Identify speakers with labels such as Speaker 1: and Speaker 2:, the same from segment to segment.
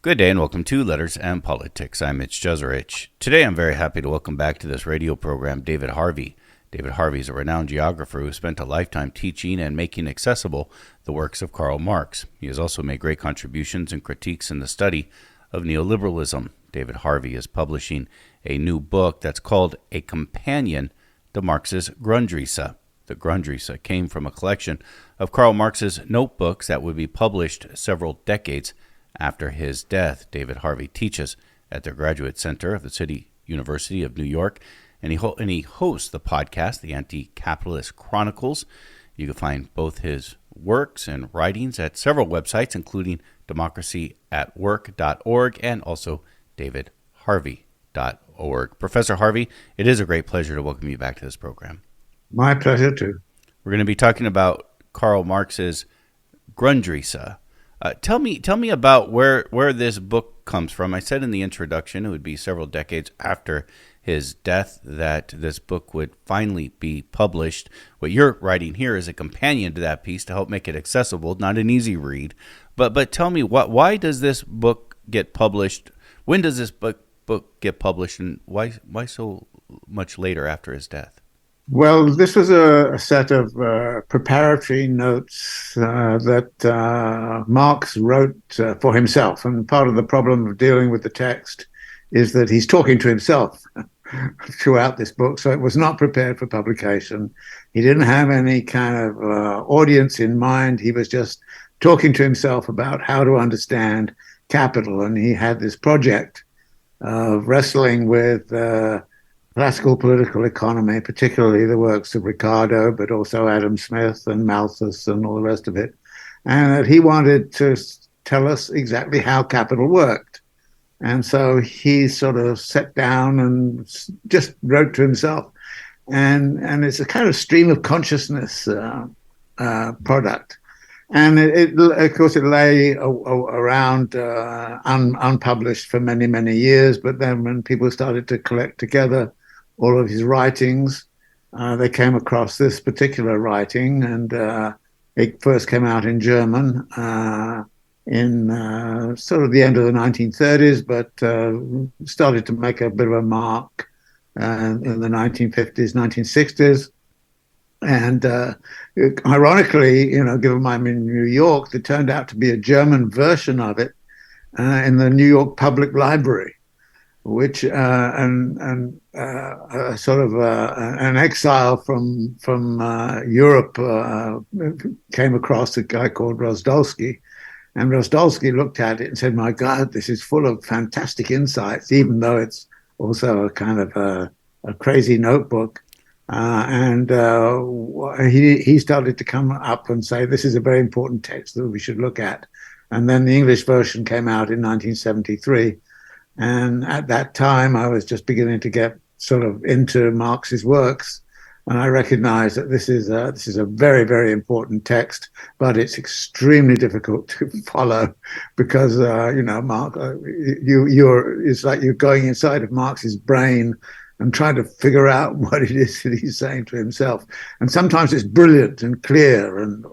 Speaker 1: Good day and welcome to Letters and Politics. I'm Mitch Jeserich. Today I'm very happy to welcome back to this radio program David Harvey. David Harvey is a renowned geographer who spent a lifetime teaching and making accessible the works of Karl Marx. He has also made great contributions and critiques in the study of neoliberalism. David Harvey is publishing a new book that's called A Companion to Marx's Grundrisse. The Grundrisse came from a collection of Karl Marx's notebooks that would be published several decades after his death. David Harvey teaches at the Graduate Center of the City University of New York, and he hosts the podcast, The Anti-Capitalist Chronicles. You can find both his works and writings at several websites, including democracyatwork.org and also davidharvey.org. Professor Harvey, it is a great pleasure to welcome you back to this program.
Speaker 2: My pleasure, too.
Speaker 1: We're going to be talking about Karl Marx's Grundrisse. Tell me about where this book comes from. I said in the introduction it would be several decades after his death that this book would finally be published. What you're writing here is a companion to that piece to help make it accessible, not an easy read. But tell me, why does this book get published? When does this book get published, and why so much later after his death?
Speaker 2: Well, this was a set of preparatory notes that Marx wrote for himself. And part of the problem of dealing with the text is that he's talking to himself throughout this book. So it was not prepared for publication. He didn't have any kind of audience in mind. He was just talking to himself about how to understand capital. And he had this project of wrestling with classical political economy, particularly the works of Ricardo, but also Adam Smith and Malthus and all the rest of it. And that he wanted to tell us exactly how capital worked. And so he sort of sat down and just wrote to himself. And it's a kind of stream of consciousness product. And of course, it lay around unpublished for many, many years. But then when people started to collect together all of his writings, they came across this particular writing, and it first came out in German in sort of the end of the 1930s, but started to make a bit of a mark in the 1950s, 1960s. And ironically, given I'm in New York, there turned out to be a German version of it in the New York Public Library, which an exile from Europe came across a guy called Rozdolsky, and Rozdolsky looked at it and said, "My God, this is full of fantastic insights, even though it's also a kind of a crazy notebook." He started to come up and say, "This is a very important text that we should look at." And then the English version came out in 1973. And at that time, I was just beginning to get sort of into Marx's works, and I recognized that this is a very, very important text, but it's extremely difficult to follow because Marx, it's like you're going inside of Marx's brain and trying to figure out what it is that he's saying to himself. And sometimes it's brilliant and clear, and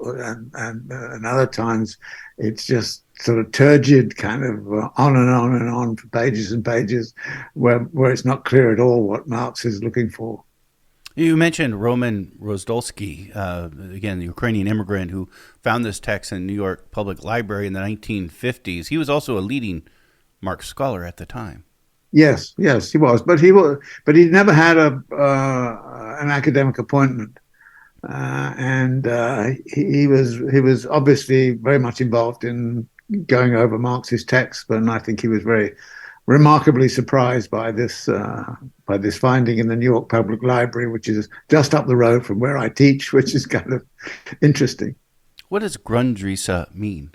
Speaker 2: other times it's just sort of turgid, kind of on and on and on for pages and pages, where it's not clear at all what Marx is looking for.
Speaker 1: You mentioned Roman Rozdolsky, again, the Ukrainian immigrant who found this text in New York Public Library in the 1950s. He was also a leading Marx scholar at the time.
Speaker 2: Yes, he was, but he never had an academic appointment, he was obviously very much involved in going over Marx's text, and I think he was very remarkably surprised by this finding in the New York Public Library, which is just up the road from where I teach, which is kind of interesting.
Speaker 1: What does Grundrisse mean?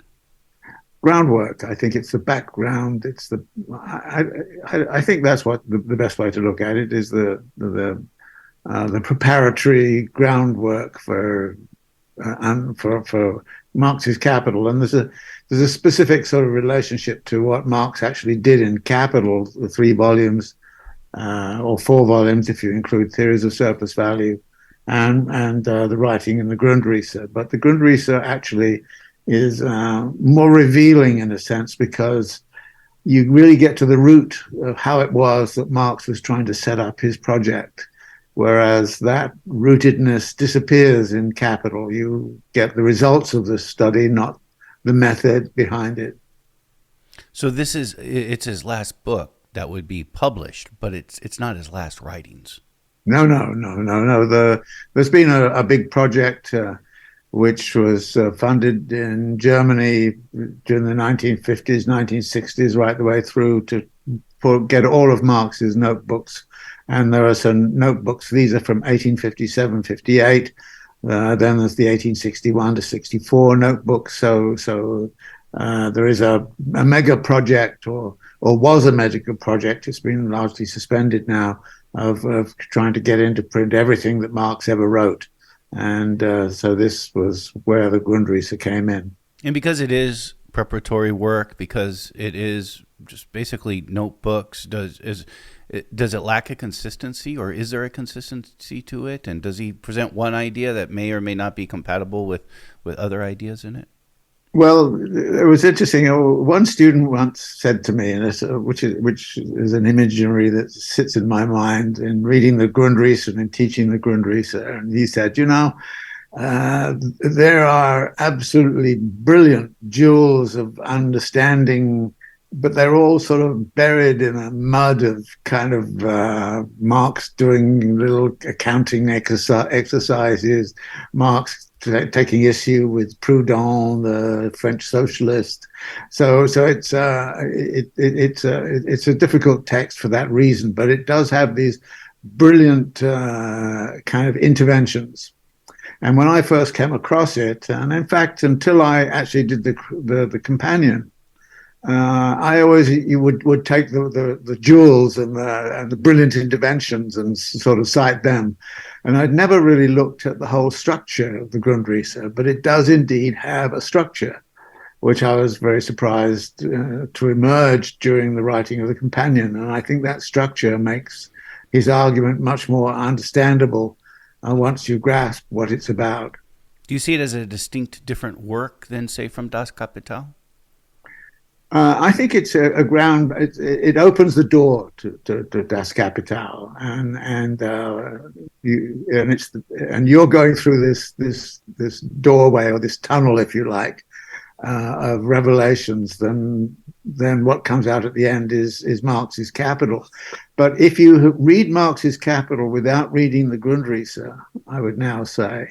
Speaker 2: Groundwork. I think it's the background. It's I think that's what the best way to look at it is the preparatory groundwork for Marx's Capital. And there's a specific sort of relationship to what Marx actually did in Capital, the 3 volumes or 4 volumes if you include Theories of Surplus Value, and the writing in the Grundrisse. But the Grundrisse actually is more revealing in a sense because you really get to the root of how it was that Marx was trying to set up his project. Whereas that rootedness disappears in Capital. You get the results of the study, not the method behind it.
Speaker 1: So it's his last book that would be published, but it's not his last writings.
Speaker 2: No. There's been a big project which was funded in Germany during the 1950s, 1960s, right the way through to get all of Marx's notebooks. And there are some notebooks. These are from 1857, 58. Then there's the 1861 to 64 notebooks. So there is a mega project, or was a mega project. It's been largely suspended now, of trying to get into print everything that Marx ever wrote. And so this was where the Grundrisse came in.
Speaker 1: And because it is preparatory work, because it is just basically notebooks, does it lack a consistency, or is there a consistency to it? And does he present one idea that may or may not be compatible with other ideas in it?
Speaker 2: Well, it was interesting. One student once said to me, and which is an imagery that sits in my mind in reading the Grundrisse and in teaching the Grundrisse, and he said, there are absolutely brilliant jewels of understanding, but they're all sort of buried in a mud of kind of Marx doing little accounting exercises, Marx taking issue with Proudhon, the French socialist. So it's a difficult text for that reason, but it does have these brilliant kind of interventions. And when I first came across it, and in fact, until I actually did the companion, I always would take the jewels and the brilliant interventions and sort of cite them, and I'd never really looked at the whole structure of the Grundrisse. But it does indeed have a structure, which I was very surprised to emerge during the writing of the companion, and I think that structure makes his argument much more understandable once you grasp what it's about.
Speaker 1: Do you see it as a distinct different work than, say, from Das Kapital?
Speaker 2: I think it's a ground. It opens the door to Das Kapital, and you're going through this doorway, or this tunnel, if you like, of revelations. Then what comes out at the end is Marx's Capital. But if you read Marx's Capital without reading the Grundrisse, I would now say,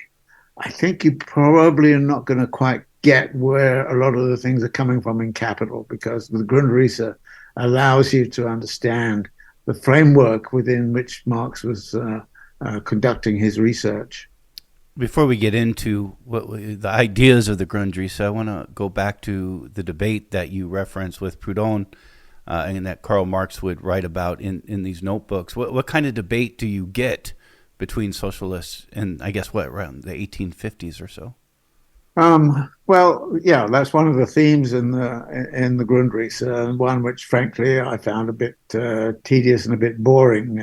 Speaker 2: I think you probably are not going to quite get where a lot of the things are coming from in Capital, because the Grundrisse allows you to understand the framework within which Marx was conducting his research.
Speaker 1: Before we get into the ideas of the Grundrisse, I want to go back to the debate that you referenced with Proudhon and that Karl Marx would write about in these notebooks. What kind of debate do you get between socialists and, I guess, around the 1850s or so?
Speaker 2: Well, yeah, that's one of the themes in the Grundrisse, and one which, frankly, I found a bit tedious and a bit boring.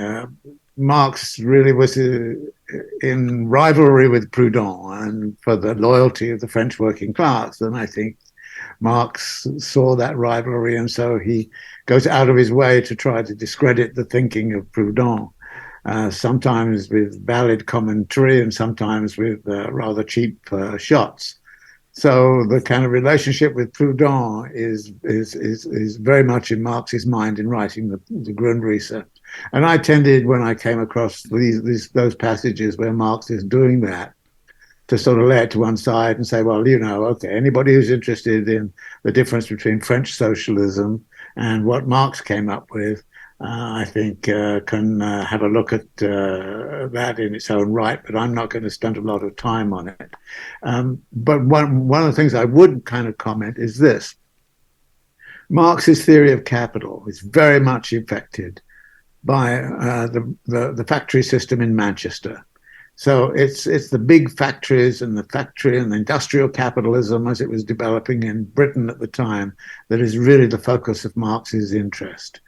Speaker 2: Marx really was in rivalry with Proudhon and for the loyalty of the French working class, and I think Marx saw that rivalry, and so he goes out of his way to try to discredit the thinking of Proudhon. Sometimes with valid commentary and sometimes with rather cheap shots. So the kind of relationship with Proudhon is very much in Marx's mind in writing the Grundrisse. And I tended, when I came across those passages where Marx is doing that, to sort of lay it to one side and say, well, okay, anybody who's interested in the difference between French socialism and what Marx came up with, I think can have a look at that in its own right, but I'm not going to spend a lot of time on it. But one of the things I would kind of comment is this. Marx's theory of capital is very much affected by the factory system in Manchester. So it's the big factories and the industrial capitalism as it was developing in Britain at the time that is really the focus of Marx's interest.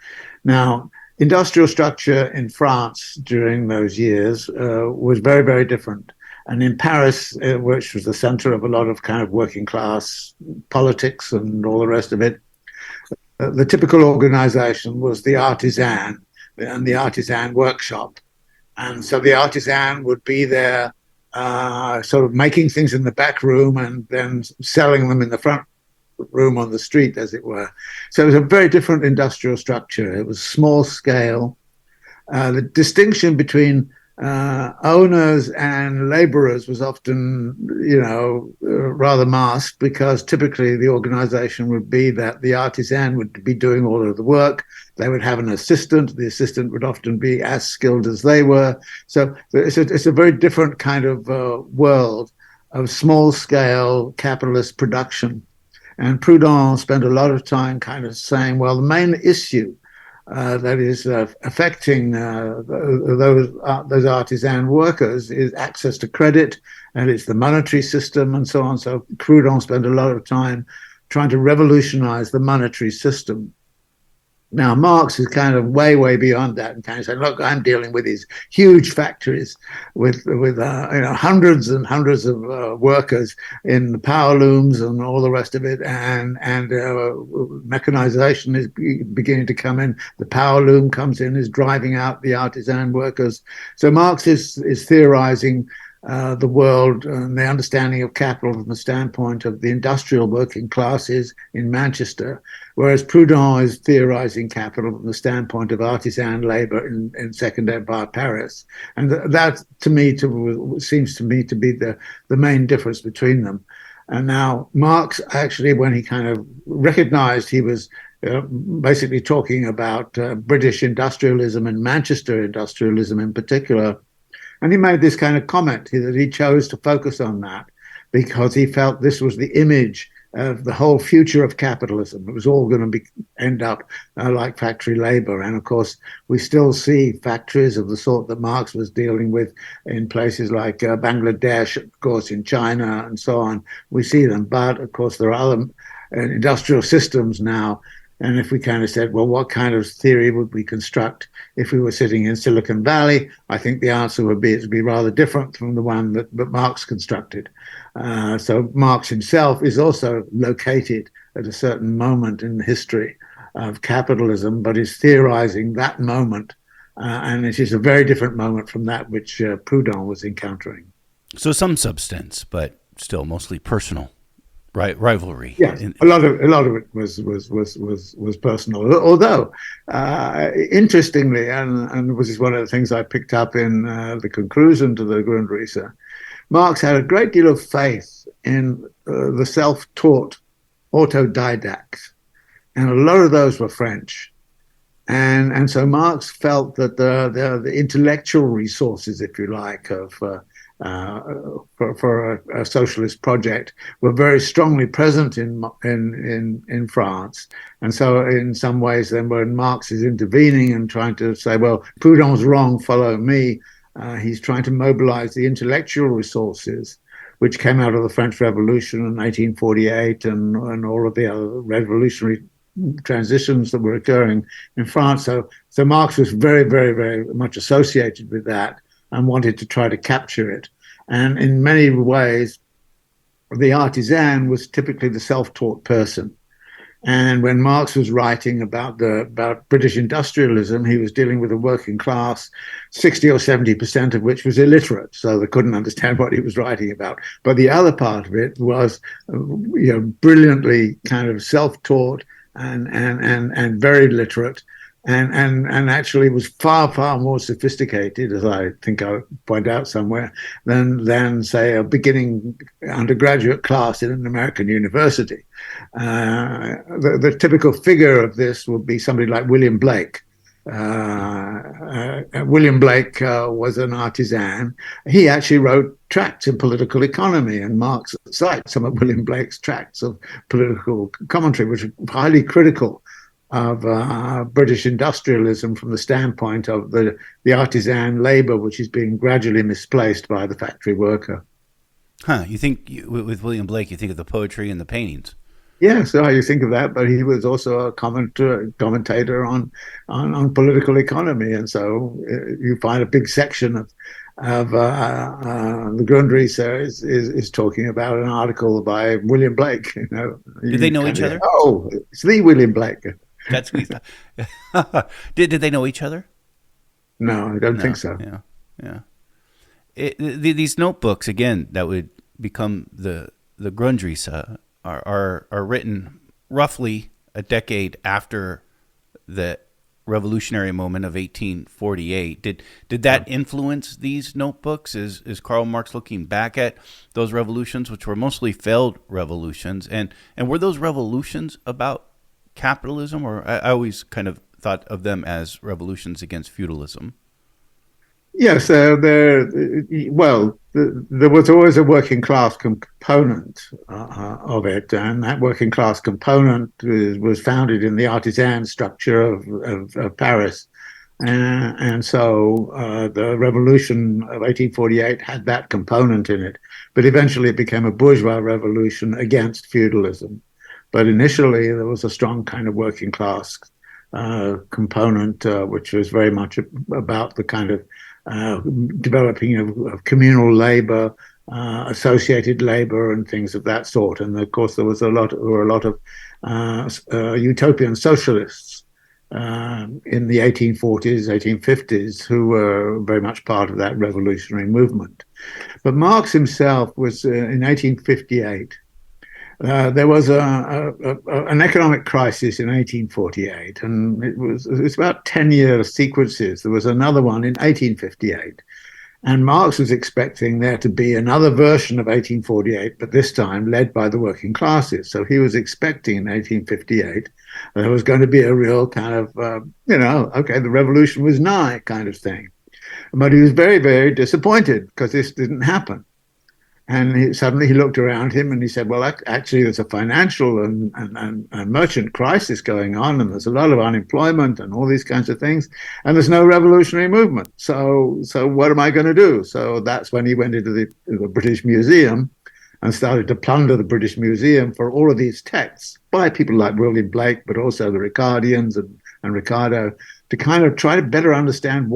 Speaker 2: Now, industrial structure in France during those years was very, very different. And in Paris, which was the center of a lot of kind of working class politics and all the rest of it, the typical organization was the artisan and the artisan workshop. And so the artisan would be there, sort of making things in the back room and then selling them in the front room on the street, as it were. So it was a very different industrial structure. It was small scale. The distinction between owners and laborers was often, rather masked, because typically the organization would be that the artisan would be doing all of the work. They would have an assistant. The assistant would often be as skilled as they were. So it's a very different kind of world of small scale capitalist production. And Proudhon spent a lot of time kind of saying, well, the main issue that is affecting those artisan workers is access to credit, and it's the monetary system and so on. So Proudhon spent a lot of time trying to revolutionize the monetary system. Now, Marx is kind of way, way beyond that and kind of saying, look, I'm dealing with these huge factories with hundreds and hundreds of workers in the power looms and all the rest of it. And mechanization is beginning to come in. The power loom comes in, is driving out the artisan workers. So Marx is theorizing the world and the understanding of capital from the standpoint of the industrial working classes in Manchester, whereas Proudhon is theorizing capital from the standpoint of artisan labor in Second Empire Paris. And that, to me, seems to me to be the main difference between them. And now Marx, actually, when he kind of recognized he was basically talking about British industrialism and Manchester industrialism in particular, and he made this kind of comment that he chose to focus on that because he felt this was the image of the whole future of capitalism. It was all going to end up like factory labor. And of course, we still see factories of the sort that Marx was dealing with in places like Bangladesh, of course, in China and so on. We see them. But of course, there are other industrial systems now. And if we kind of said, well, what kind of theory would we construct if we were sitting in Silicon Valley? I think the answer would be it would be rather different from the one that Marx constructed. So Marx himself is also located at a certain moment in the history of capitalism, but is theorizing that moment. And it is a very different moment from that which Proudhon was encountering.
Speaker 1: So some substance, but still mostly personal. Right, rivalry.
Speaker 2: Yes, a lot of it was personal. Although, interestingly, and this is one of the things I picked up in the conclusion to the Grundrisse, Marx had a great deal of faith in the self-taught autodidacts, and a lot of those were French. And so Marx felt that the intellectual resources, if you like, of for a socialist project were very strongly present in France. And so in some ways then when Marx is intervening and trying to say, well, Proudhon's wrong, follow me, he's trying to mobilize the intellectual resources which came out of the French Revolution in 1848 and all of the other revolutionary transitions that were occurring in France. So Marx was very, very, very much associated with that and wanted to try to capture it. And in many ways, the artisan was typically the self-taught person. And when Marx was writing about British industrialism, he was dealing with a working class, 60 or 70% of which was illiterate, so they couldn't understand what he was writing about. But the other part of it was, brilliantly kind of self-taught and very literate. And actually was far, far more sophisticated, as I think I point out somewhere, than say, a beginning undergraduate class in an American university. The typical figure of this would be somebody like William Blake. William Blake was an artisan. He actually wrote tracts in political economy, and Marx cites some of William Blake's tracts of political commentary, which are highly critical of British industrialism from the standpoint of the artisan labor, which is being gradually misplaced by the factory worker.
Speaker 1: You think with William Blake, you think of the poetry and the paintings.
Speaker 2: Yes, you think of that, but he was also a commentator on political economy, and so you find a big section of the Grundrisse is talking about an article by William Blake.
Speaker 1: Do they know each other?
Speaker 2: Oh, it's the William Blake.
Speaker 1: That's who he's. Did they know each other?
Speaker 2: No, I don't think
Speaker 1: No.
Speaker 2: so.
Speaker 1: Yeah. Yeah. These notebooks again that would become the Grundrisse are written roughly a decade after the revolutionary moment of 1848. Did that influence these notebooks? Is Karl Marx looking back at those revolutions, which were mostly failed revolutions, and were those revolutions about capitalism, or I always kind of thought of them as revolutions against feudalism?
Speaker 2: Yes, there was always a working class component of it, and that working class component was founded in the artisan structure of Paris. And so the revolution of 1848 had that component in it, but eventually it became a bourgeois revolution against feudalism. But initially, there was a strong kind of working class component, which was very much about the kind of uh, developing of communal labor, associated labor, and things of that sort. And of course, there were a lot of utopian socialists in the 1840s, 1850s, who were very much part of that revolutionary movement. But Marx himself was in 1858. There was an economic crisis in 1848, and it was about 10-year sequences. There was another one in 1858, and Marx was expecting there to be another version of 1848, but this time led by the working classes. So he was expecting in 1858 there was going to be a real kind of, okay, the revolution was nigh kind of thing. But he was very, very disappointed because this didn't happen. And suddenly he looked around him and he said, well, actually, there's a financial and merchant crisis going on, and there's a lot of unemployment and all these kinds of things, and there's no revolutionary movement. So what am I going to do? So that's when he went into the British Museum and started to plunder the British Museum for all of these texts by people like William Blake, but also the Ricardians and Ricardo, to kind of try to better understand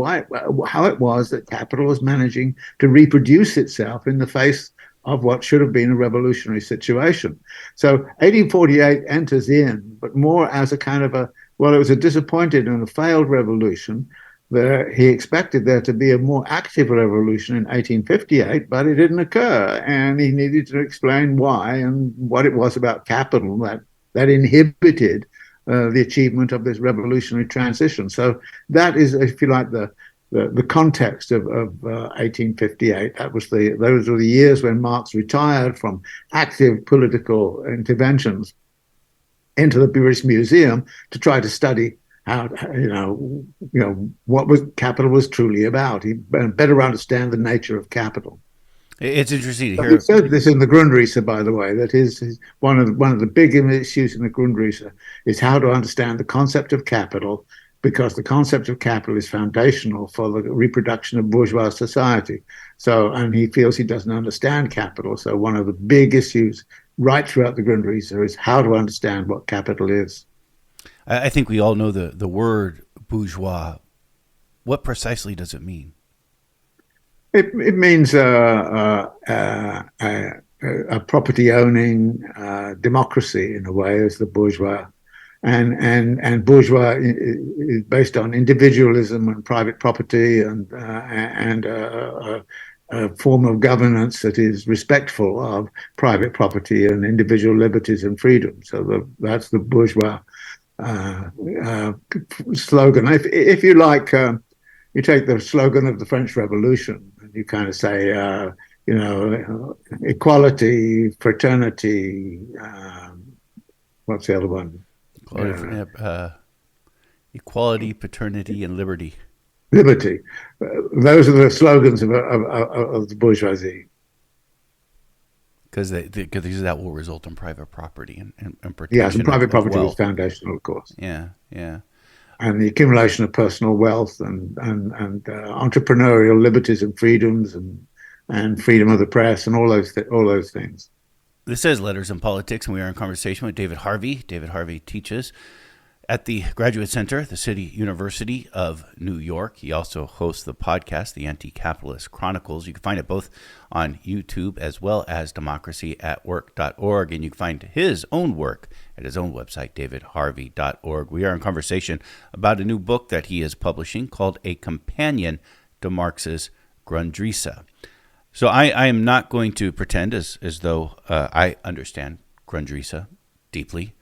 Speaker 2: how it was that capital was managing to reproduce itself in the face of what should have been a revolutionary situation. So 1848 enters in, but more as a kind of it was a disappointed and a failed revolution. He expected there to be a more active revolution in 1858, but it didn't occur. And he needed to explain why and what it was about capital that inhibited the achievement of this revolutionary transition. So that is, if you like, the context of 1858. Those were the years when Marx retired from active political interventions into the British Museum to try to study how what capital was truly about. He better understand the nature of capital.
Speaker 1: It's interesting to
Speaker 2: He
Speaker 1: hear.
Speaker 2: said this in the Grundrisse, by the way, that is one of the big issues in the Grundrisse is how to understand the concept of capital, because the concept of capital is foundational for the reproduction of bourgeois society. So, and he feels he doesn't understand capital. So one of the big issues right throughout the Grundrisse is how to understand what capital is.
Speaker 1: I think we all know the word bourgeois. What precisely does it mean?
Speaker 2: It means a property owning democracy in a way, as the bourgeois. And bourgeois is based on individualism and private property and a form of governance that is respectful of private property and individual liberties and freedom. So that's the bourgeois slogan. If you like, you take the slogan of the French Revolution and you kind of say, equality, fraternity. What's the other one?
Speaker 1: Equality, paternity, and liberty.
Speaker 2: Liberty. Those are the slogans of the bourgeoisie.
Speaker 1: Because that will result in private property and protection.
Speaker 2: Yes, and private property
Speaker 1: wealth.
Speaker 2: is foundational, of course.
Speaker 1: Yeah, yeah.
Speaker 2: And the accumulation of personal wealth and entrepreneurial liberties and freedoms and freedom of the press and all those things.
Speaker 1: This is Letters in Politics, and we are in conversation with David Harvey. David Harvey teaches at the Graduate Center at the City University of New York. He also hosts the podcast, The Anti-Capitalist Chronicles. You can find it both on YouTube as well as democracyatwork.org. And you can find his own work at his own website, davidharvey.org. We are in conversation about a new book that he is publishing called A Companion to Marx's Grundrisse. So I am not going to pretend as though I understand Grundrisse deeply.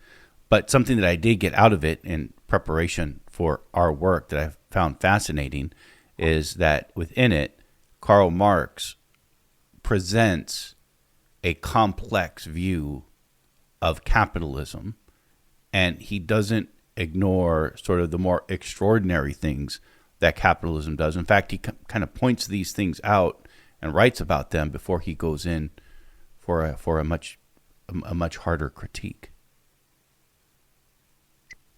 Speaker 1: But something that I did get out of it in preparation for our work that I found fascinating is that within it, Karl Marx presents a complex view of capitalism, and he doesn't ignore sort of the more extraordinary things that capitalism does. In fact, he kind of points these things out and writes about them before he goes in for a much harder critique.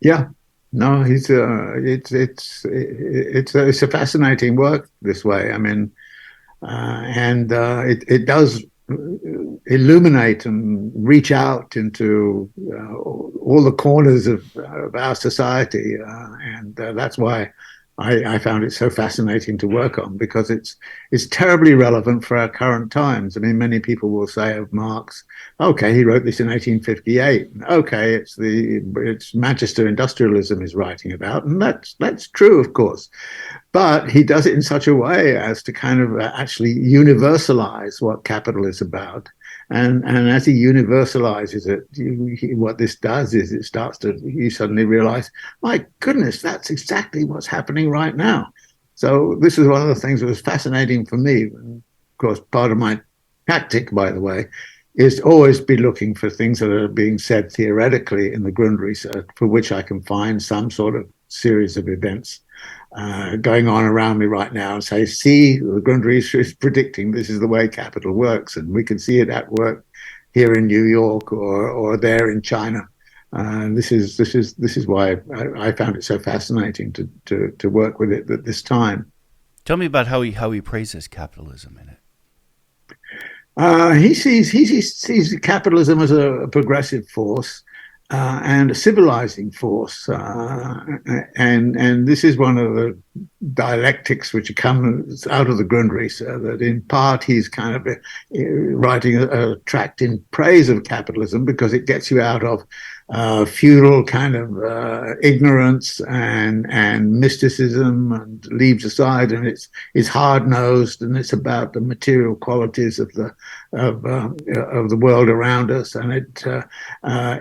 Speaker 1: Yeah,
Speaker 2: no, it's a fascinating work this way. I mean, it does illuminate and reach out into all the corners of our society, and that's why I found it so fascinating to work on, because it's terribly relevant for our current times. I mean, many people will say of Marx, okay, he wrote this in 1858. Okay, it's Manchester industrialism he's writing about, and that's true, of course. But he does it in such a way as to kind of actually universalize what capital is about. And as he universalizes it, what this does is you suddenly realize, my goodness, that's exactly what's happening right now. So this is one of the things that was fascinating for me. And of course, part of my tactic, by the way, is to always be looking for things that are being said theoretically in the Grundrisse, for which I can find some sort of series of events going on around me right now, and say, see, the Grundrisse is predicting this is the way capital works, and we can see it at work here in New York or there in China. This is why I found it so fascinating to work with it at this time.
Speaker 1: Tell me about how he praises capitalism in it.
Speaker 2: He sees capitalism as a progressive force. And a civilizing force, and this is one of the dialectics which comes out of the Grundrisse, that in part he's kind of writing a tract in praise of capitalism, because it gets you out of feudal kind of ignorance and mysticism, and leaves aside, and it's hard nosed, and it's about the material qualities of the world around us, and it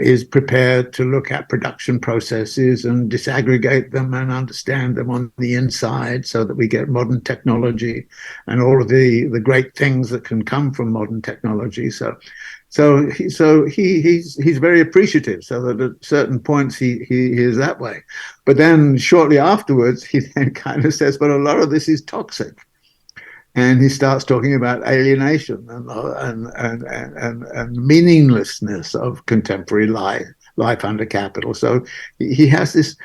Speaker 2: is prepared to look at production processes and disaggregate them and understand them on the inside, so that we get modern technology and all of the great things that can come from modern technology. So he's very appreciative, so that at certain points he is that way. But then shortly afterwards, he then kind of says, but a lot of this is toxic. And he starts talking about alienation and meaninglessness of contemporary life under capital. So he has this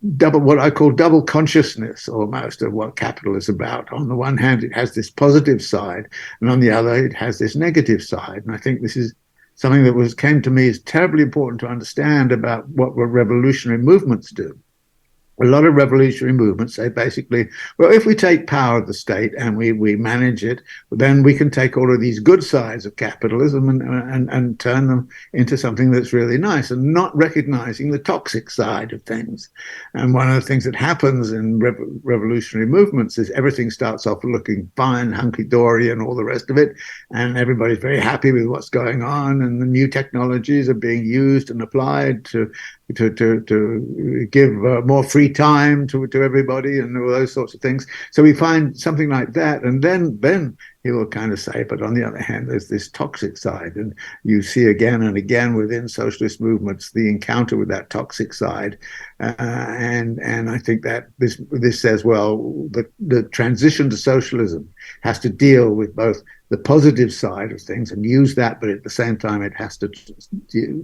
Speaker 2: what I call double consciousness almost of what capital is about. On the one hand, it has this positive side, and on the other, it has this negative side. And I think this is something that came to me as terribly important to understand about what revolutionary movements do. A lot of revolutionary movements say basically, well, if we take power of the state and we manage it, then we can take all of these good sides of capitalism and turn them into something that's really nice, and not recognizing the toxic side of things. And one of the things that happens in revolutionary movements is everything starts off looking fine, hunky-dory and all the rest of it, and everybody's very happy with what's going on, and the new technologies are being used and applied to give more free time to everybody and all those sorts of things. So we find something like that, and then he will kind of say, but on the other hand, there's this toxic side, and you see again and again within socialist movements the encounter with that toxic side, and I think that this says, well, the transition to socialism has to deal with both the positive side of things and use that, but at the same time it has to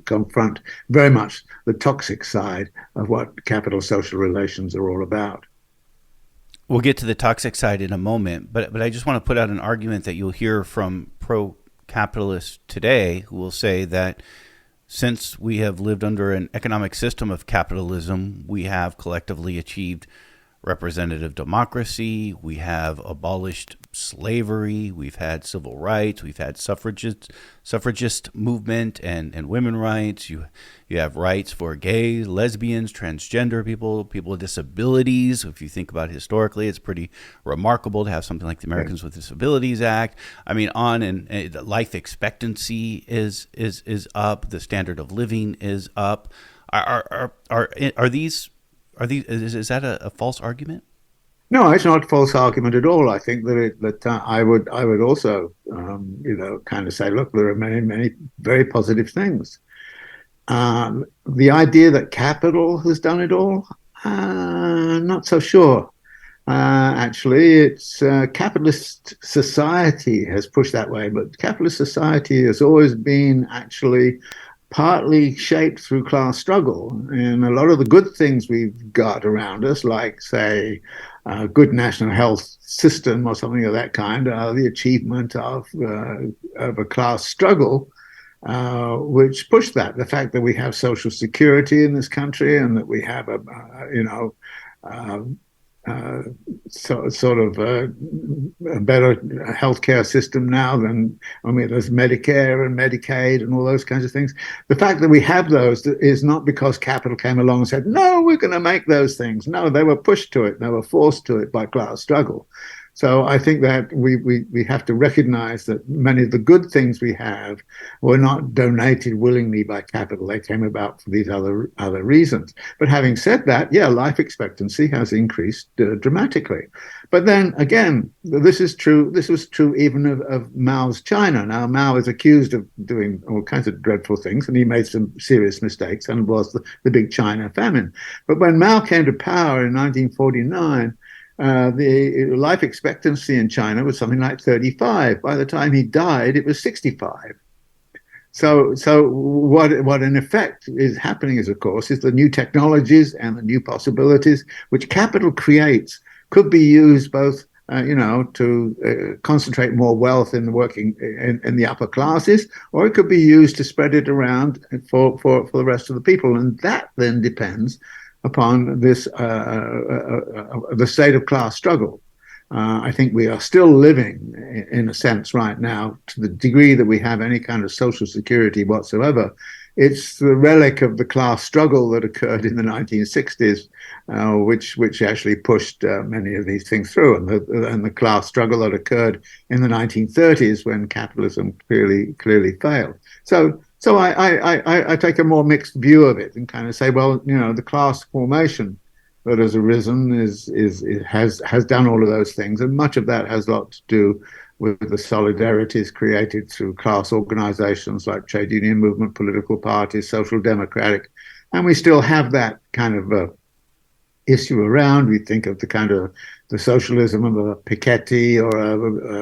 Speaker 2: confront very much the toxic side of what capital social relations are all about.
Speaker 1: We'll get to the toxic side in a moment, but I just want to put out an argument that you'll hear from pro-capitalists today who will say that Since we have lived under an economic system of capitalism, we have collectively achieved representative democracy. We have abolished slavery. We've had civil rights. We've had suffragist movement and women rights. You have rights for gays, lesbians, transgender people, people with disabilities. If you think about it historically, it's pretty remarkable to have something like the Americans with Disabilities Act. I mean, life expectancy is up. The standard of living is up. Are these is that a false argument?
Speaker 2: No, it's not a false argument at all. I think that I would also kind of say, look, there are many very positive things. The idea that capital has done it all, not so sure. Actually, it's capitalist society has pushed that way, but capitalist society has always been actually partly shaped through class struggle. And a lot of the good things we've got around us, like, say, a good national health system or something of that kind, are the achievement of a class struggle, which pushed that. The fact that we have social security in this country and that we have uh, sort of a better healthcare system now than, I mean, there's Medicare and Medicaid and all those kinds of things. The fact that we have those is not because capital came along and said, no, we're going to make those things. No, they were pushed to it. They were forced to it by class struggle. So I think that we have to recognize that many of the good things we have were not donated willingly by capital. They came about for these other reasons. But having said that, yeah, life expectancy has increased dramatically. But then again, this is true. This was true even of Mao's China. Now, Mao is accused of doing all kinds of dreadful things, and he made some serious mistakes, and was the big China famine. But when Mao came to power in 1949, the life expectancy in China was something like 35. By the time he died, it was 65. So what in effect is happening is, of course, is the new technologies and the new possibilities which capital creates could be used both, to concentrate more wealth in the working in the upper classes, or it could be used to spread it around for the rest of the people, and that then depends upon the state of class struggle. I think we are still living, in a sense, right now, to the degree that we have any kind of social security whatsoever. It's the relic of the class struggle that occurred in the 1960s, which actually pushed many of these things through, and the class struggle that occurred in the 1930s when capitalism clearly failed. So I take a more mixed view of it and kind of say, well, the class formation that has arisen has done all of those things, and much of that has a lot to do with the solidarities created through class organizations like trade union movement, political parties, social democratic, and we still have that kind of issue around. We think of the kind of the socialism of a Piketty or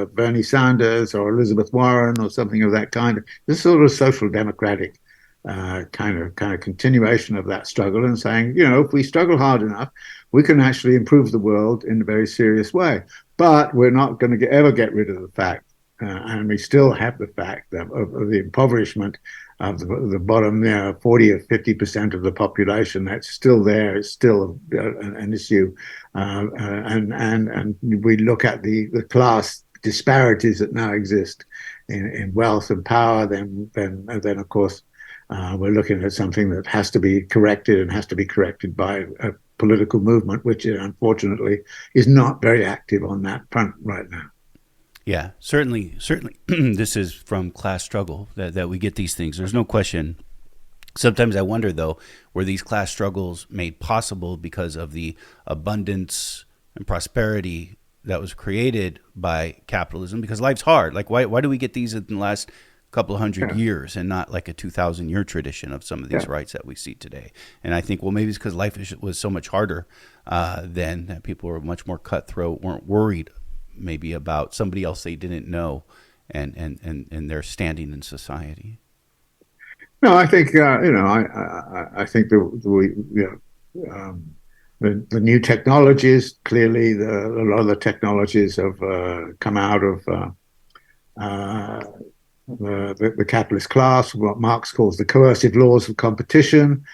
Speaker 2: a Bernie Sanders or Elizabeth Warren or something of that kind. This sort of social democratic kind of continuation of that struggle, and saying, if we struggle hard enough, we can actually improve the world in a very serious way. But we're not going to ever get rid of the fact, and we still have the fact of the impoverishment of the bottom 40 or 50% of the population. That's still there. It's still an issue, and we look at the class disparities that now exist in wealth and power. Then of course we're looking at something that has to be corrected, and has to be corrected by a political movement, which unfortunately is not very active on that front right now.
Speaker 1: Yeah, certainly. This is from class struggle that we get these things. There's no question. Sometimes I wonder, though, were these class struggles made possible because of the abundance and prosperity that was created by capitalism? Because life's hard. Like, why do we get these in the last couple of hundred years and not like a 2,000-year tradition of some of these rights that we see today? And I think, well, maybe it's because life was so much harder then, that people were much more cutthroat, weren't worried maybe about somebody else they didn't know and their standing in society.
Speaker 2: No, I think I think the new technologies, clearly a lot of the technologies have come out of the capitalist class, what Marx calls the coercive laws of competition,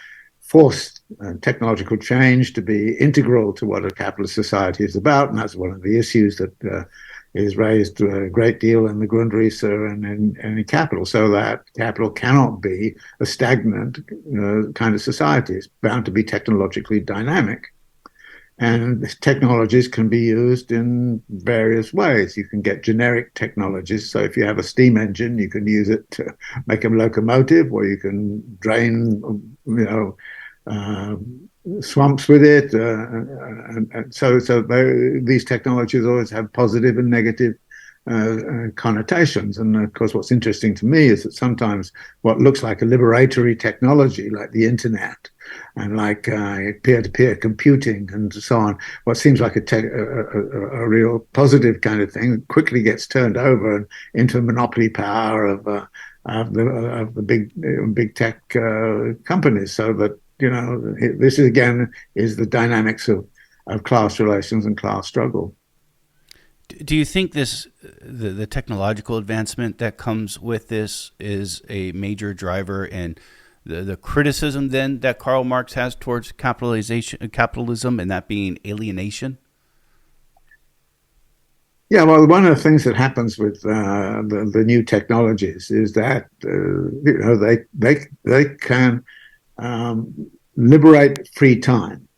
Speaker 2: forced technological change to be integral to what a capitalist society is about. And that's one of the issues that is raised a great deal in the Grundrisse and in capital, so that capital cannot be a stagnant kind of society. It's bound to be technologically dynamic. And technologies can be used in various ways. You can get generic technologies. So if you have a steam engine, you can use it to make a locomotive, or you can drain, uh, swamps with it. These technologies always have positive and negative connotations. And of course, what's interesting to me is that sometimes what looks like a liberatory technology, like the internet and like peer-to-peer computing and so on, what seems like a real positive kind of thing, quickly gets turned over into monopoly power of the big tech companies. So that this is, again, is the dynamics of class relations and class struggle.
Speaker 1: Do you think the technological advancement that comes with this is a major driver in the criticism then that Karl Marx has towards capitalism, and that being alienation?
Speaker 2: Yeah, well, one of the things that happens with the new technologies is that they can liberate free time.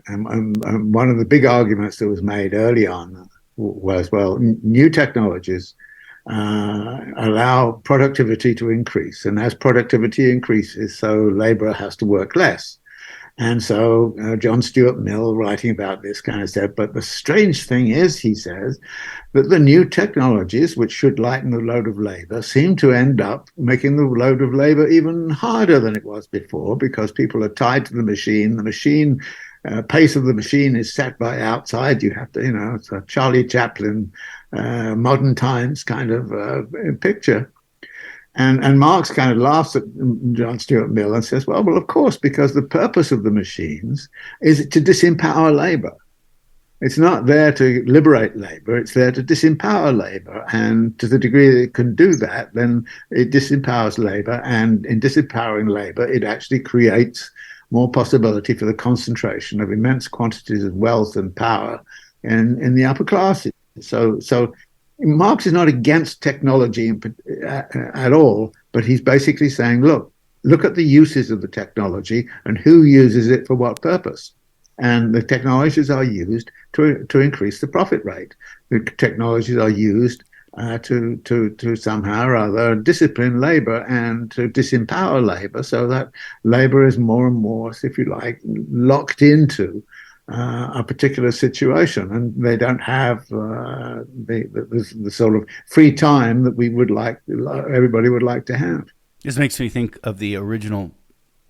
Speaker 2: And one of the big arguments that was made early on was, well, new technologies allow productivity to increase. And as productivity increases, so labor has to work less. And so John Stuart Mill, writing about this, kind of said, but the strange thing is, he says, that the new technologies, which should lighten the load of labor, seem to end up making the load of labor even harder than it was before, because people are tied to the machine. The machine pace of the machine is set by outside. You have to, it's a Charlie Chaplin, modern times kind of picture. And Marx kind of laughs at John Stuart Mill and says, well, of course, because the purpose of the machines is to disempower labor. It's not there to liberate labor. It's there to disempower labor. And to the degree that it can do that, then it disempowers labor. And in disempowering labor, it actually creates more possibility for the concentration of immense quantities of wealth and power in the upper classes. So Marx is not against technology at all, but he's basically saying, look at the uses of the technology and who uses it for what purpose. And the technologies are used to increase the profit rate. The technologies are used to somehow or other discipline labor and to disempower labor, so that labor is more and more, if you like, locked into a particular situation, and they don't have the sort of free time that everybody would like to have.
Speaker 1: This makes me think of the original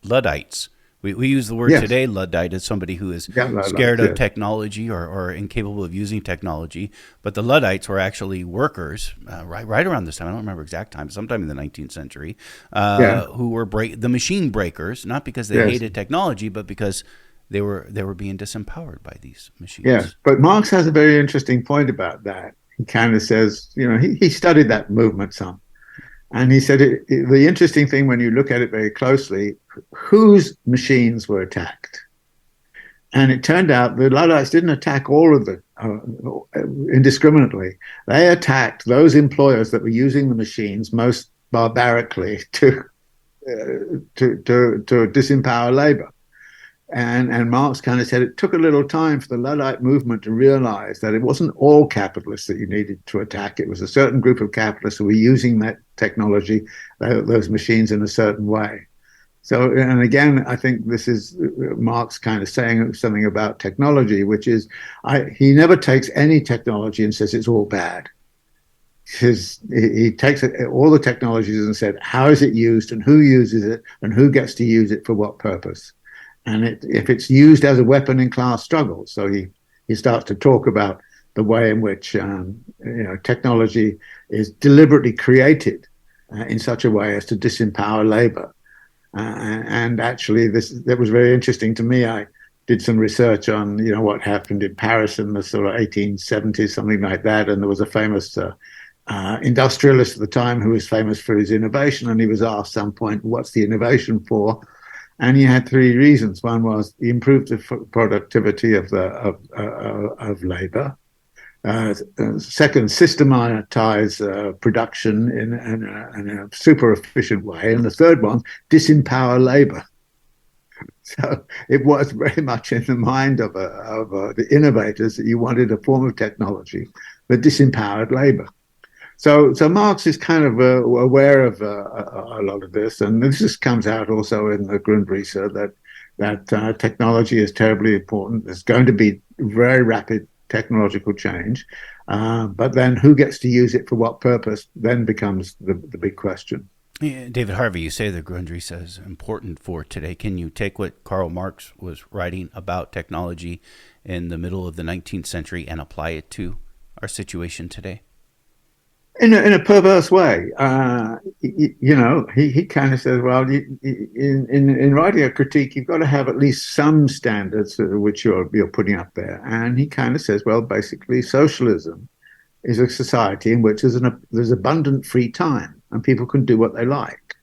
Speaker 1: Luddites. We use the word
Speaker 2: Yes.
Speaker 1: today, Luddite, as somebody who is scared of technology or incapable of using technology. But the Luddites were actually workers right around this time. I don't remember exact time, sometime in the 19th century, who were the machine breakers, not because they hated technology, but because they were being disempowered by these machines.
Speaker 2: Yeah, but Marx has a very interesting point about that. He kind of says, he studied that movement some. And he said the interesting thing, when you look at it very closely, whose machines were attacked. And it turned out the Luddites didn't attack all of them indiscriminately. They attacked those employers that were using the machines most barbarically to disempower labor. And Marx kind of said it took a little time for the Luddite movement to realize that it wasn't all capitalists that you needed to attack. It was a certain group of capitalists who were using that technology, those machines, in a certain way. So, and again, I think this is Marx kind of saying something about technology, which is he never takes any technology and says it's all bad. He takes all the technologies and said, how is it used and who uses it and who gets to use it for what purpose? And if it's used as a weapon in class struggle, so he starts to talk about the way in which technology is deliberately created in such a way as to disempower labor. And actually, that was very interesting to me. I did some research on what happened in Paris in the sort of 1870s, something like that, and there was a famous industrialist at the time who was famous for his innovation, and he was asked at some point, "What's the innovation for?" And he had three reasons. One was he improved the productivity of labor. Second, systematize production in a super efficient way. And the third one, disempower labor. So it was very much in the mind of the innovators that you wanted a form of technology that disempowered labor. So Marx is kind of aware of a lot of this, and this just comes out also in the Grundrisse that technology is terribly important. There's going to be very rapid technological change, but then who gets to use it for what purpose then becomes the big question.
Speaker 1: Yeah, David Harvey, you say the Grundrisse is important for today. Can you take what Karl Marx was writing about technology in the middle of the 19th century and apply it to our situation today?
Speaker 2: In a perverse way, he kind of says, well, in writing a critique, you've got to have at least some standards which you're putting up there. And he kind of says, well, basically, socialism is a society in which there's abundant free time and people can do what they like.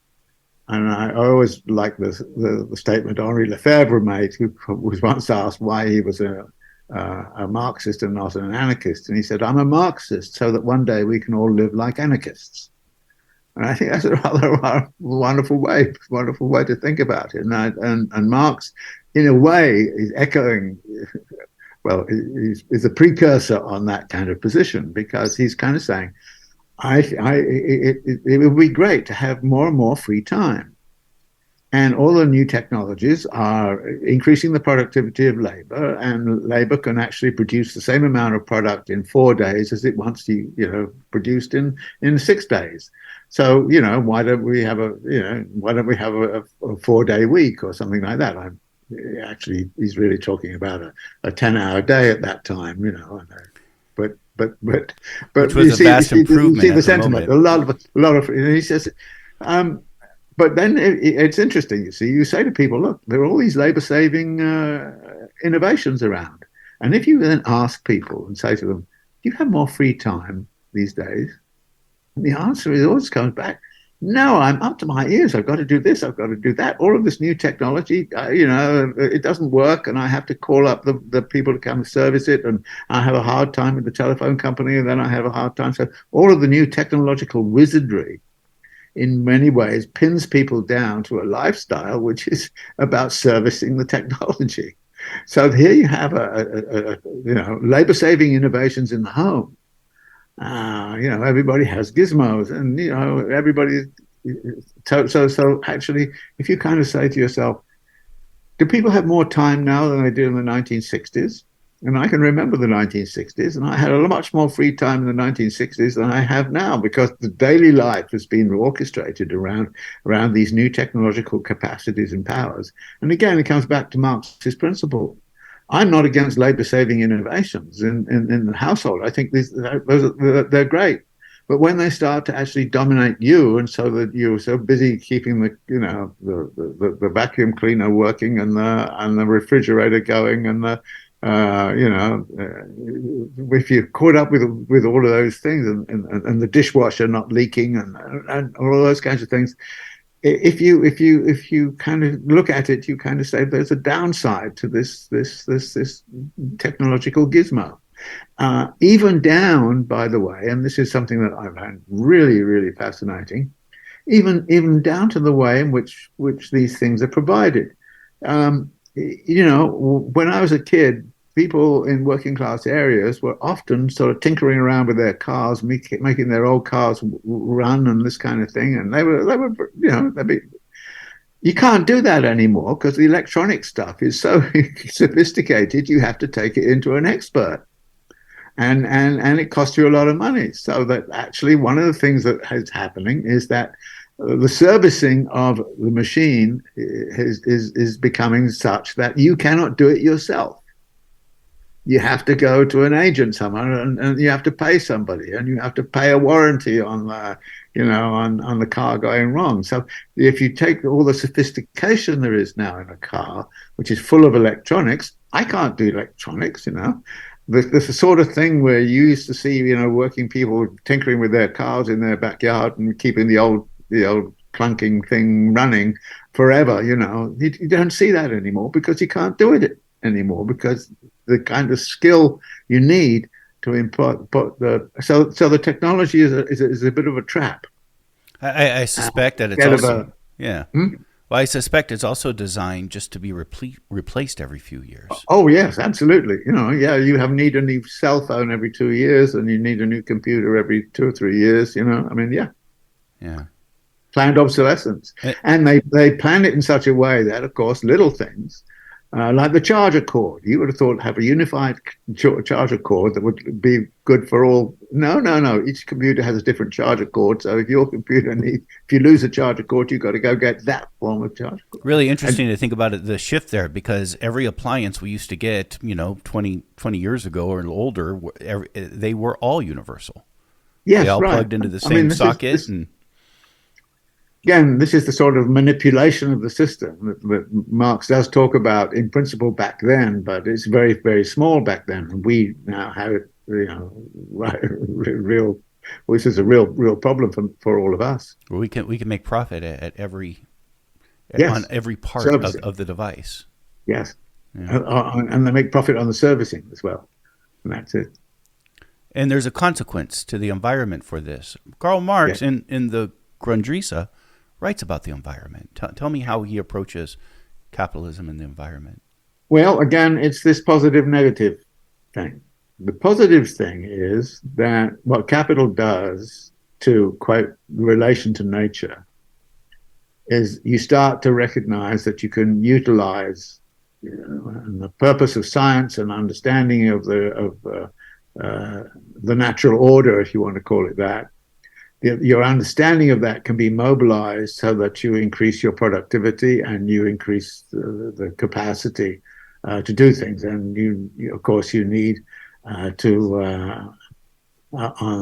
Speaker 2: And I always like the statement Henri Lefebvre made, who was once asked why he was a Marxist and not an anarchist. And he said, I'm a Marxist so that one day we can all live like anarchists. And I think that's a rather wonderful way to think about it. And Marx, in a way, is echoing, well, is a precursor on that kind of position, because he's kind of saying, it would be great to have more and more free time. And all the new technologies are increasing the productivity of labor, and labor can actually produce the same amount of product in 4 days as it once produced in 6 days. So why don't we have a 4-day week or something like that? Actually, he's really talking about a 10-hour day at that time. But
Speaker 1: which was a vast improvement.
Speaker 2: You see the sentiment. A lot of. He says. But then it's interesting, you say to people, look, there are all these labor-saving innovations around. And if you then ask people and say to them, do you have more free time these days? And the answer always comes back, no, I'm up to my ears. I've got to do this. I've got to do that. All of this new technology, it doesn't work. And I have to call up the people to come service it. And I have a hard time with the telephone company. And then I have a hard time. So all of the new technological wizardry in many ways pins people down to a lifestyle which is about servicing the technology. So here you have labor-saving innovations in the home. Everybody has gizmos, and everybody. So actually, if you kind of say to yourself, do people have more time now than they did in the 1960s? And I can remember the 1960s, and I had a much more free time in the 1960s than I have now, because the daily life has been orchestrated around these new technological capacities and powers. And again, it comes back to Marx's principle. I'm not against labor-saving innovations in the household. I think they're great. But when they start to actually dominate you, and so that you're so busy keeping the vacuum cleaner working and the refrigerator going and if you're caught up with all of those things and the dishwasher not leaking and all of those kinds of things, if you kind of look at it, you kind of say there's a downside to this technological gizmo. Even down, by the way, and this is something that I found really, really fascinating, even down to the way in which these things are provided. When I was a kid, people in working class areas were often sort of tinkering around with their cars, making their old cars run and this kind of thing. And they were you can't do that anymore because the electronic stuff is so sophisticated. You have to take it into an expert, and it costs you a lot of money. So that actually one of the things that is happening is that the servicing of the machine is becoming such that you cannot do it yourself. You have to go to an agent somewhere, and you have to pay somebody, and you have to pay a warranty on the car going wrong. So if you take all the sophistication there is now in a car, which is full of electronics, I can't do electronics, This the sort of thing where you used to see, working people tinkering with their cars in their backyard and keeping the old clunking thing running forever. You don't see that anymore because you can't do it anymore because the kind of skill you need to import so the technology is a bit of a trap.
Speaker 1: I suspect that it's also, yeah. Well, I suspect it's also designed just to be replaced every few years.
Speaker 2: Oh yes, absolutely. Yeah, you need a new cell phone every 2 years, and you need a new computer every 2 or 3 years. I mean, yeah,
Speaker 1: Yeah.
Speaker 2: planned obsolescence, and they plan it in such a way that, of course, little things like the charger cord, you would have thought have a unified charger cord that would be good for all. No, no, no. Each computer has a different charger cord. So if you lose a charger cord, you've got to go get that form of charger cord.
Speaker 1: Really interesting to think about the shift there, because every appliance we used to get, 20 years ago or older, they were all universal.
Speaker 2: Yes,
Speaker 1: they all
Speaker 2: right.
Speaker 1: plugged into the same socket.
Speaker 2: Again, this is the sort of manipulation of the system that Marx does talk about in principle back then, but it's very, very small back then. And we now have it, real. This is a real problem for all of us.
Speaker 1: We can make profit at every
Speaker 2: yes.
Speaker 1: on every part of the device.
Speaker 2: Yes, yeah. And they make profit on the servicing as well, and that's it.
Speaker 1: And there's a consequence to the environment for this. Karl Marx, in the Grundrisse, writes about the environment. Tell me how he approaches capitalism and the environment.
Speaker 2: Well, again, it's this positive-negative thing. The positive thing is that what capital does to, quote, relation to nature is you start to recognize that you can utilize and the purpose of science and understanding of the natural order, if you want to call it that. Your understanding of that can be mobilized so that you increase your productivity and you increase the capacity to do things. And you of course, you need on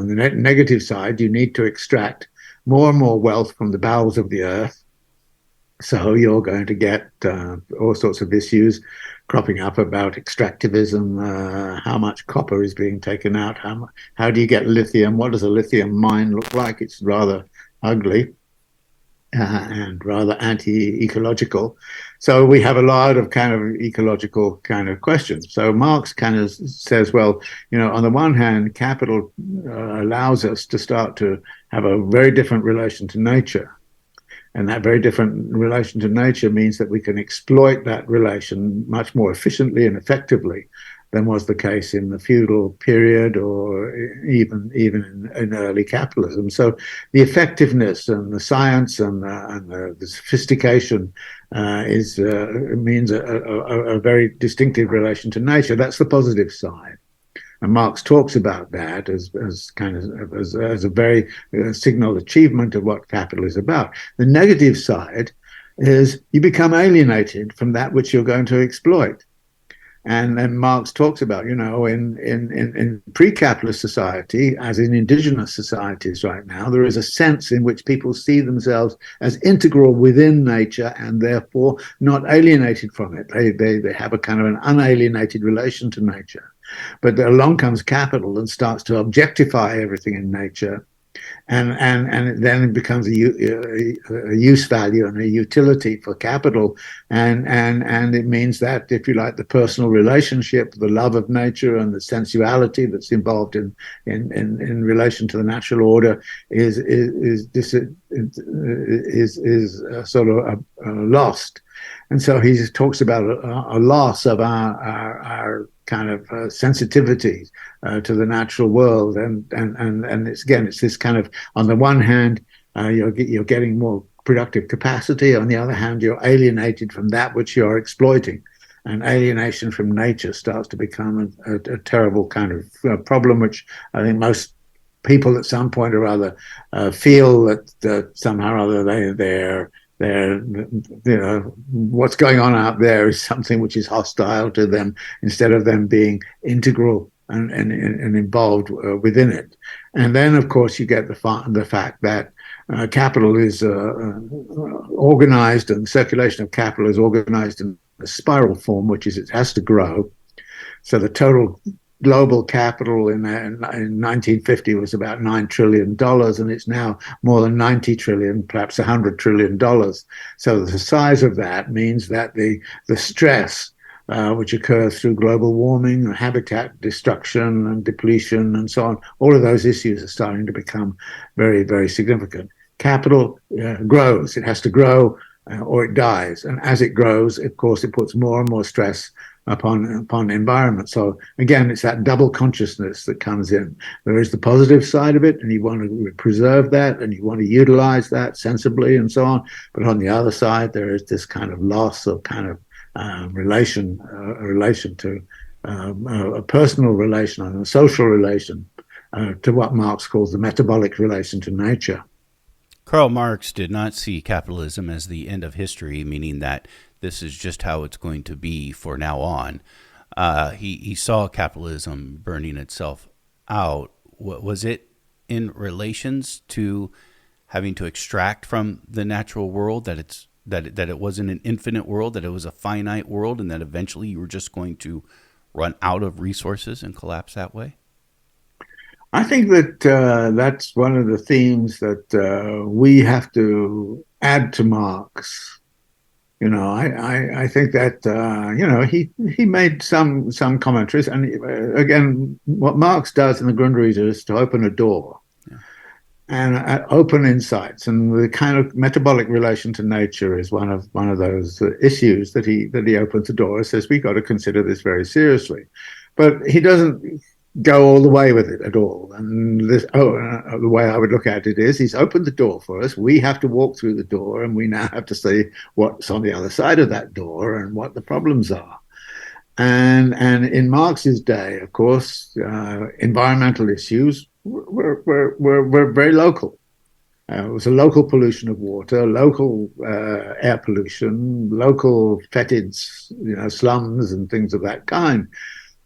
Speaker 2: the negative side, you need to extract more and more wealth from the bowels of the earth. So you're going to get all sorts of issues cropping up about extractivism, how much copper is being taken out, how do you get lithium, what does a lithium mine look like? It's rather ugly and rather anti-ecological. So we have a lot of kind of ecological kind of questions. So Marx kind of says, well, on the one hand, capital allows us to start to have a very different relation to nature. And that very different relation to nature means that we can exploit that relation much more efficiently and effectively than was the case in the feudal period or even in early capitalism. So the effectiveness and the science and the sophistication means a very distinctive relation to nature. That's the positive side. And Marx talks about that as a very signal achievement of what capital is about. The negative side is you become alienated from that which you're going to exploit. And then Marx talks about, in pre-capitalist society, as in indigenous societies right now, there is a sense in which people see themselves as integral within nature and therefore not alienated from it. They have a kind of an unalienated relation to nature. But along comes capital and starts to objectify everything in nature. And then it becomes a use value and a utility for capital, and it means that, if you like, the personal relationship, the love of nature, and the sensuality that's involved in relation to the natural order is sort of lost. And so he talks about a loss of our kind of sensitivities to the natural world, and it's this kind of, on the one hand, you're getting more productive capacity, on the other hand, you're alienated from that which you're exploiting, and alienation from nature starts to become a terrible kind of problem, which I think most people at some point or other feel that somehow or other they're what's going on out there is something which is hostile to them, instead of them being integral and involved within it. And then, of course, you get the fact that capital is organized, and the circulation of capital is organized in a spiral form, which is it has to grow. So the total global capital in 1950 was about $9 trillion, and it's now more than 90 trillion, perhaps $100 trillion. So the size of that means that the stress which occurs through global warming, habitat destruction and depletion and so on, all of those issues are starting to become very, very significant. Capital grows. It has to grow or it dies. And as it grows, of course, it puts more and more stress upon the environment. So again, it's that double consciousness that comes in. There is the positive side of it, and you want to preserve that, and you want to utilize that sensibly and so on. But on the other side, there is this kind of loss of kind of relation to a personal relation and a social relation to what Marx calls the metabolic relation to nature.
Speaker 1: Karl Marx did not see capitalism as the end of history, meaning that this is just how it's going to be for now on. He saw capitalism burning itself out. Was it in relations to having to extract from the natural world, that it wasn't an infinite world, that it was a finite world, and that eventually you were just going to run out of resources and collapse that way?
Speaker 2: I think that that's one of the themes that we have to add to Marx. I think that he made some commentaries, and again, what Marx does in the Grundrisse is to open a door. Yeah. And open insights, and the kind of metabolic relation to nature is one of those issues that he opens the door and says we got to consider this very seriously, but he doesn't go all the way with it at all. And the way I would look at it is he's opened the door for us. We have to walk through the door, and we now have to see what's on the other side of that door and what the problems are. And in Marx's day, of course, environmental issues were very local. It was a local pollution of water, local air pollution, local fetid, slums and things of that kind.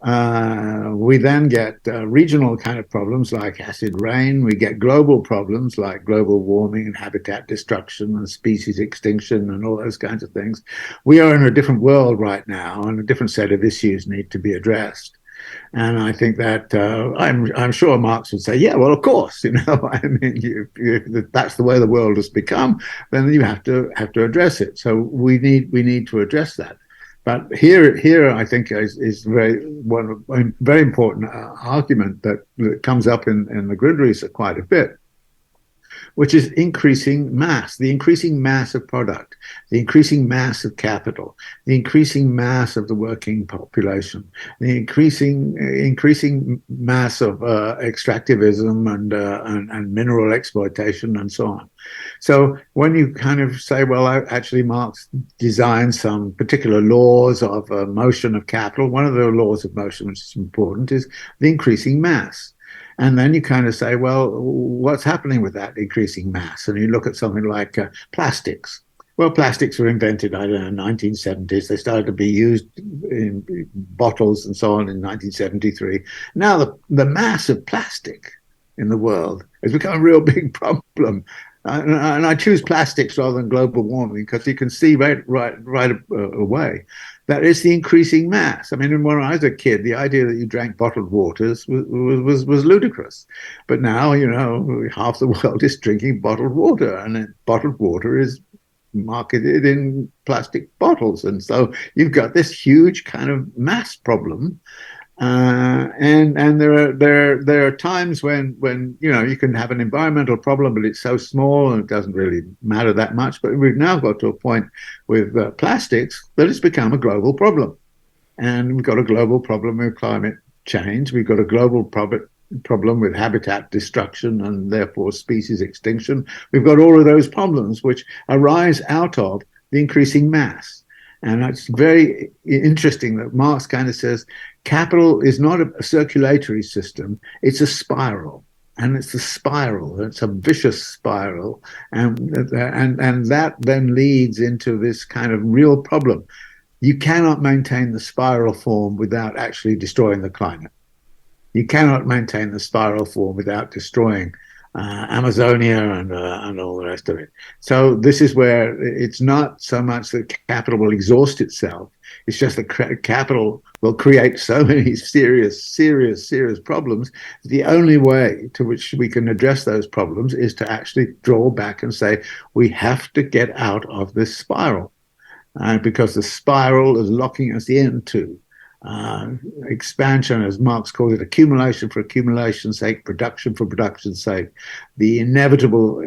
Speaker 2: We then get regional kind of problems like acid rain. We get global problems like global warming and habitat destruction and species extinction and all those kinds of things. We are in a different world right now, and a different set of issues need to be addressed. And I think that I'm sure Marx would say, yeah, well, of course, I mean, if that's the way the world has become, then you have to address it. So we need to address that. But here, I think is very important argument that comes up in the Grundrisse quite a bit, which is increasing mass, the increasing mass of product, the increasing mass of capital, the increasing mass of the working population, the increasing mass of extractivism and mineral exploitation and so on. So when you kind of say, well, actually Marx designed some particular laws of motion of capital, one of the laws of motion which is important is the increasing mass. And then you kind of say, well, what's happening with that increasing mass? And you look at something like plastics. Well, plastics were invented, I don't know, 1970s. They started to be used in bottles and so on in 1973. Now the mass of plastic in the world has become a real big problem. And I choose plastics rather than global warming because you can see right away that is the increasing mass. I mean, when I was a kid, the idea that you drank bottled waters was ludicrous. But now, half the world is drinking bottled water, and bottled water is marketed in plastic bottles. And so you've got this huge kind of mass problem. And there are times when you can have an environmental problem, but it's so small and it doesn't really matter that much. But we've now got to a point with plastics that it's become a global problem, and we've got a global problem with climate change. We've got a global problem with habitat destruction and therefore species extinction. We've got all of those problems which arise out of the increasing mass. And it's very interesting that Marx kind of says capital is not a circulatory system, it's a spiral. And it's a spiral, it's a vicious spiral. And that then leads into this kind of real problem. You cannot maintain the spiral form without actually destroying the climate. You cannot maintain the spiral form without destroying Amazonia and all the rest of it. So this is where it's not so much that capital will exhaust itself. It's just that capital will create so many serious problems. The only way to which we can address those problems is to actually draw back and say, we have to get out of this spiral. Because the spiral is locking us into expansion, as Marx calls it, accumulation for accumulation's sake, production for production's sake, the inevitable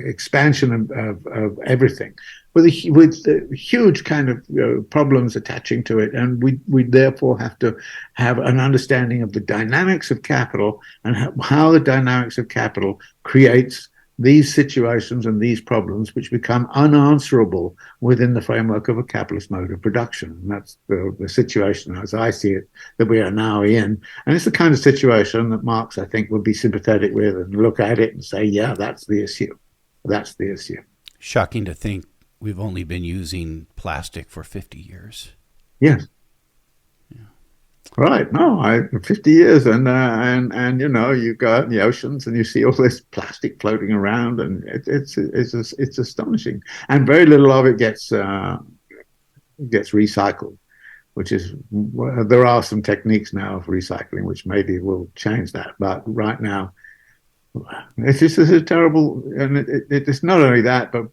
Speaker 2: expansion of everything, with huge kind of problems attaching to it, and we therefore have to have an understanding of the dynamics of capital and how the dynamics of capital creates these situations and these problems which become unanswerable within the framework of a capitalist mode of production. And that's the situation, as I see it, that we are now in. And it's the kind of situation that Marx, I think, would be sympathetic with and look at it and say, yeah, that's the issue. That's the issue.
Speaker 1: Shocking to think we've only been using plastic for 50 years.
Speaker 2: Yes. Right. No, 50 years, and you know, you go out in the oceans and you see all this plastic floating around, and it's astonishing. And very little of it gets recycled, which is, there are some techniques now of recycling which maybe will change that. But right now, it's just a terrible, and it's not only that, but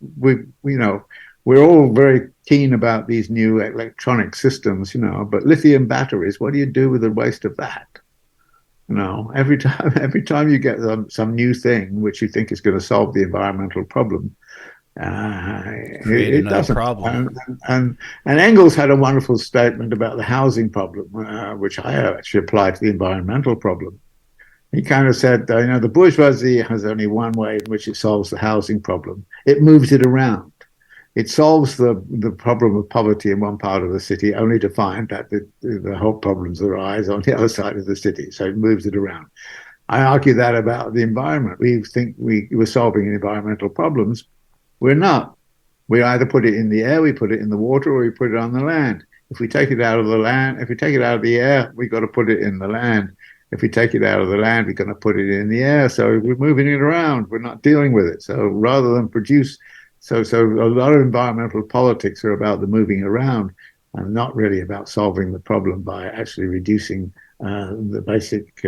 Speaker 2: we're all very keen about these new electronic systems, but lithium batteries, what do you do with the waste of that? Every time you get some new thing which you think is going to solve the environmental problem, it doesn't.
Speaker 1: Problem.
Speaker 2: And Engels had a wonderful statement about the housing problem, which I actually applied to the environmental problem. He kind of said, the bourgeoisie has only one way in which it solves the housing problem. It moves it around. It solves the problem of poverty in one part of the city, only to find that the whole problems arise on the other side of the city. So it moves it around. I argue that about the environment. We think we're solving environmental problems. We're not. We either put it in the air, we put it in the water, or we put it on the land. If we take it out of the land, if we take it out of the air, we've got to put it in the land. If we take it out of the land, we're going to put it in the air. So we're moving it around. We're not dealing with it. So rather than produce, so a lot of environmental politics are about the moving around and not really about solving the problem by actually reducing the basic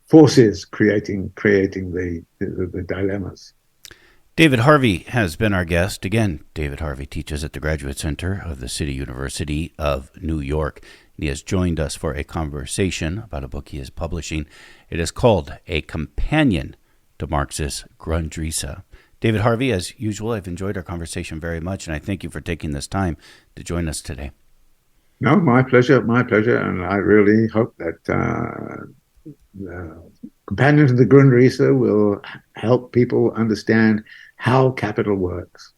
Speaker 2: forces creating the dilemmas.
Speaker 1: David Harvey has been our guest. Again, David Harvey teaches at the Graduate Center of the City University of New York. He has joined us for a conversation about a book he is publishing. It is called A Companion to Marx's Grundrisse. David Harvey, as usual, I've enjoyed our conversation very much, and I thank you for taking this time to join us today.
Speaker 2: No, my pleasure, and I really hope that Companion to the Grundrisse will help people understand how capital works.